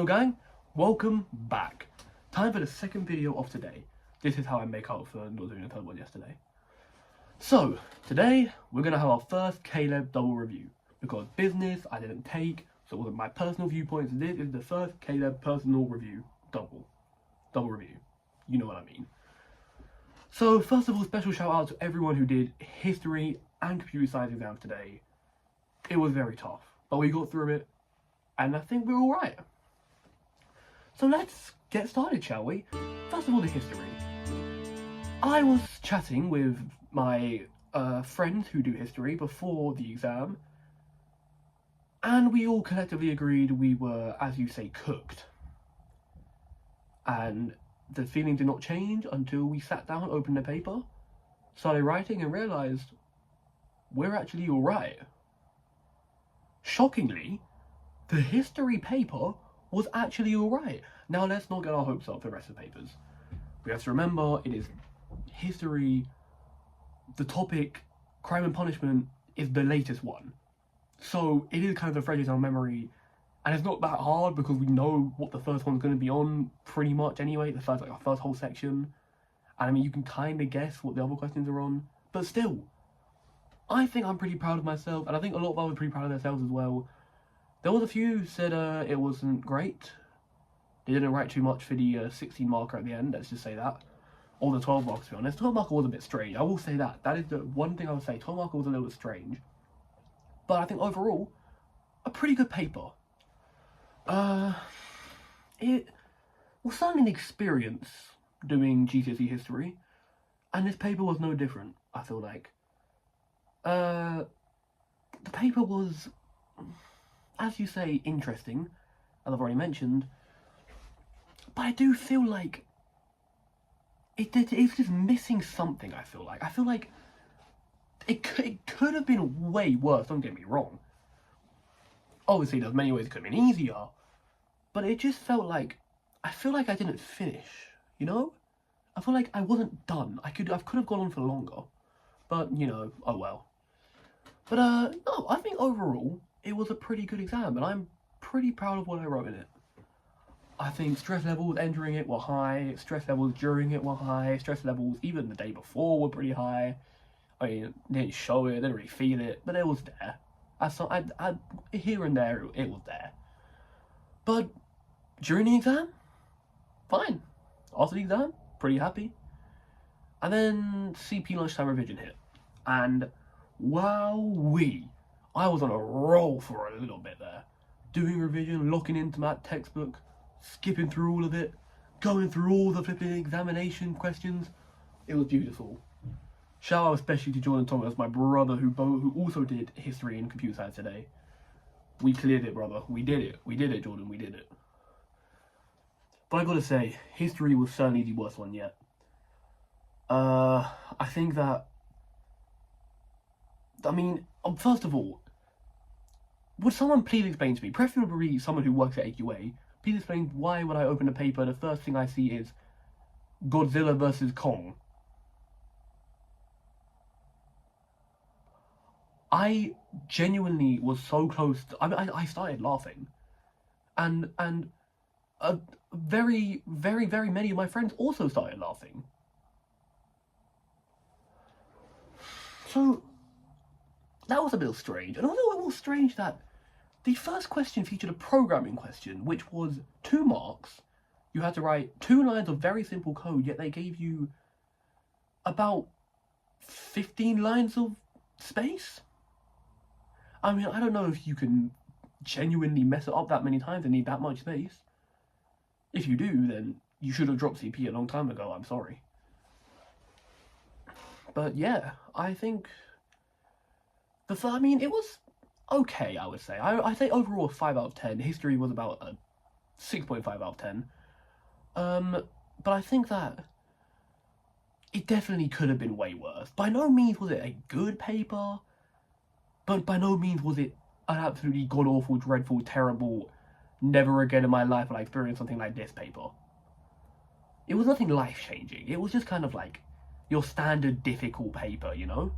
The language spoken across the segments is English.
Hello gang, welcome back. Time for the second video of today. This is how I make out for not doing a third one yesterday. So, today we're going to have our first Caleb double review. Because business I didn't take, so it wasn't my personal viewpoints. This is the first Caleb personal review double review. You know what I mean. So, first of all, special shout out to everyone who did history and computer science exams today. It was very tough, but we got through it, and I think we're alright. So let's get started, shall we? First of all, the history. I was chatting with my friends who do history before the exam, and we all collectively agreed we were, as you say, cooked. And the feeling did not change until we sat down, opened the paper, started writing, and realised we're actually alright. Shockingly, the history paper was actually alright. Now let's not get our hopes up for the rest of the papers. We have to remember it is history. The topic, crime and punishment, is the latest one. So it is kind of the freshest in our memory. And it's not that hard because we know what the first one's going to be on pretty much anyway. The first, our first whole section. And I mean, you can kind of guess what the other questions are on. But still, I think I'm pretty proud of myself. And I think a lot of others are pretty proud of themselves as well. There was a few who said it wasn't great. They didn't write too much for the 16 marker at the end, let's just say that. Or the 12 marker, to be honest. 12 marker was a bit strange, I will say that. That is the one thing I would say. 12 marker was a little bit strange. But I think overall, a pretty good paper. It was certainly an experience doing GCSE history. And this paper was no different, I feel like. The paper was, as you say, interesting, as I've already mentioned, but I do feel like it's just missing something. I feel like it could have been way worse, don't get me wrong. Obviously, there's many ways it could have been easier, but it just felt like, I feel like I didn't finish, you know? I feel like I wasn't done. I could have gone on for longer, but, you know, oh well. But, no, I think overall, it was a pretty good exam, and I'm pretty proud of what I wrote in it. I think stress levels entering it were high, stress levels during it were high, stress levels even the day before were pretty high. I mean, they didn't show it, didn't really feel it, but it was there. Here and there, it was there. But during the exam, fine. After the exam, pretty happy. And then CP lunchtime revision hit. And wowee, I was on a roll for a little bit there. Doing revision, locking into that textbook, skipping through all of it, going through all the flipping examination questions. It was beautiful. Shout out especially to Jordan Thomas, my brother, who also did history and computer science today. We cleared it, brother. We did it. We did it, Jordan. We did it. But I gotta say, history was certainly the worst one yet. I think that, I mean, first of all, would someone please explain to me, preferably someone who works at AQA, please explain why when I open the paper, the first thing I see is Godzilla versus Kong. I genuinely was so close to, I started laughing. And very, very, very many of my friends also started laughing. So, that was a little strange. And although it was strange that the first question featured a programming question, which was 2 marks. You had to write 2 lines of very simple code, yet they gave you about 15 lines of space? I mean, I don't know if you can genuinely mess it up that many times and need that much space. If you do, then you should have dropped CP a long time ago, I'm sorry. But yeah, I think I mean, it was okay, I would say. I say overall a 5 out of 10. History was about a 6.5 out of 10. But I think that it definitely could have been way worse. By no means was it a good paper, but by no means was it an absolutely god-awful, dreadful, terrible, never again in my life will I experience something like this paper. It was nothing life-changing. It was just kind of like your standard difficult paper, you know?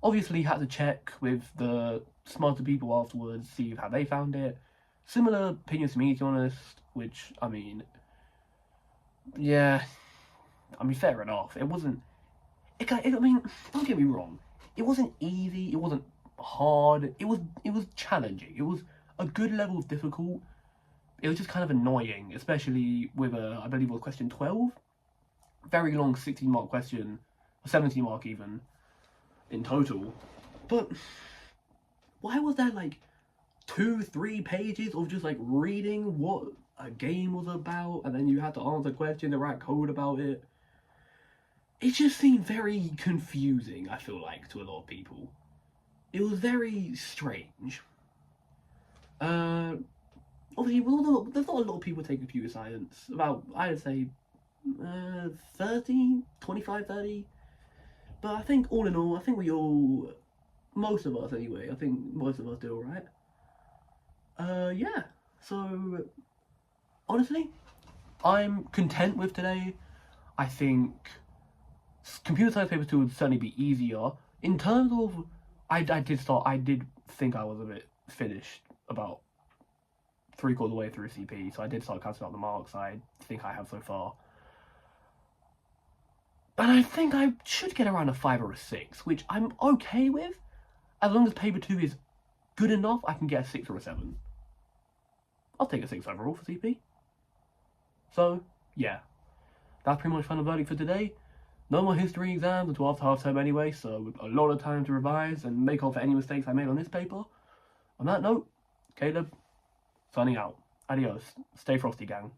Obviously had to check with the smarter people afterwards, see how they found it. Similar opinions to me, to be honest, which, I mean, yeah, I mean, fair enough. It wasn't, I mean, don't get me wrong, it wasn't easy, it wasn't hard, it was challenging, it was a good level of difficult. It was just kind of annoying, especially with I believe it was question 12, very long 16-mark question, 17-mark even, in total. But why was there like 2-3 pages of just like reading what a game was about, and then you had to answer a question, the right code about it? It just seemed very confusing, I feel like, to a lot of people. It was very strange. Obviously, there's not a lot of people take computer science. About, I'd say, 30, 25, 30. But I think, all in all, I think we all, most of us anyway, I think most of us do alright. Yeah. So, honestly, I'm content with today. I think computer science paper 2 would certainly be easier. In terms of, I did think I was a bit finished about 3/4 of the way through CP, so I did start counting out the marks I think I have so far. And I think I should get around a 5 or a 6, which I'm okay with. As long as paper 2 is good enough, I can get a 6 or a 7. I'll take a 6 overall for CP. So, yeah. That's pretty much final verdict for today. No more history exams until after half term anyway, so a lot of time to revise and make up for any mistakes I made on this paper. On that note, Caleb, signing out. Adios. Stay frosty, gang.